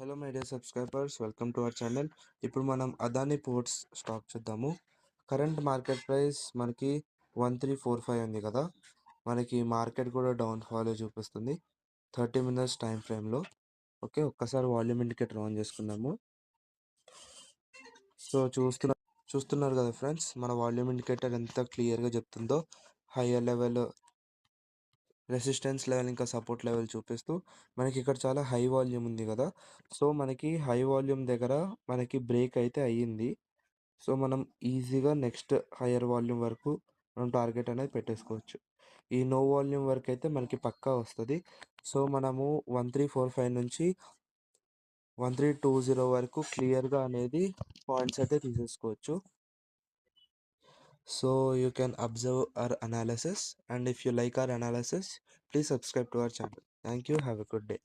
Hello my dear subscribers, welcome to our channel. ఇప్పుడు మనం Adani ports stock చూద్దాము. Current market price మనకి 1345 ఉంది కదా. మనకి మార్కెట్ కూడా డౌన్ ఫాల్ చూపిస్తుంది 30 మినిట్స్ టైం ఫ్రేమ్లో. ఓకే, ఒక్కసారి వాల్యూమ్ ఇండికేటర్ ఆన్ చేసుకున్నాము. సో చూస్తున్నారు కదా ఫ్రెండ్స్, మన వాల్యూమ్ ఇండికేటర్ ఎంత క్లియర్గా చెప్తుందో. హయ్యర్ లెవెల్, రెసిస్టెన్స్ లెవెల్, ఇంకా సపోర్ట్ లెవెల్ చూపిస్తూ మనకి ఇక్కడ చాలా హై వాల్యూమ్ ఉంది కదా. సో మనకి హై వాల్యూమ్ దగ్గర మనకి బ్రేక్ అయితే అయ్యింది. సో మనం ఈజీగా నెక్స్ట్ హయ్యర్ వాల్యూమ్ వరకు మనం టార్గెట్ అనేది పెట్టేసుకోవచ్చు. ఈ నో వాల్యూమ్ వరకు అయితే మనకి పక్కా వస్తుంది. సో మనము 1345 నుంచి 1320 వరకు క్లియర్గా అనేది పాయింట్స్ అయితే తీసేసుకోవచ్చు. So you can observe our analysis, and if you like our analysis, please subscribe to our channel. Thank you. Have a good day.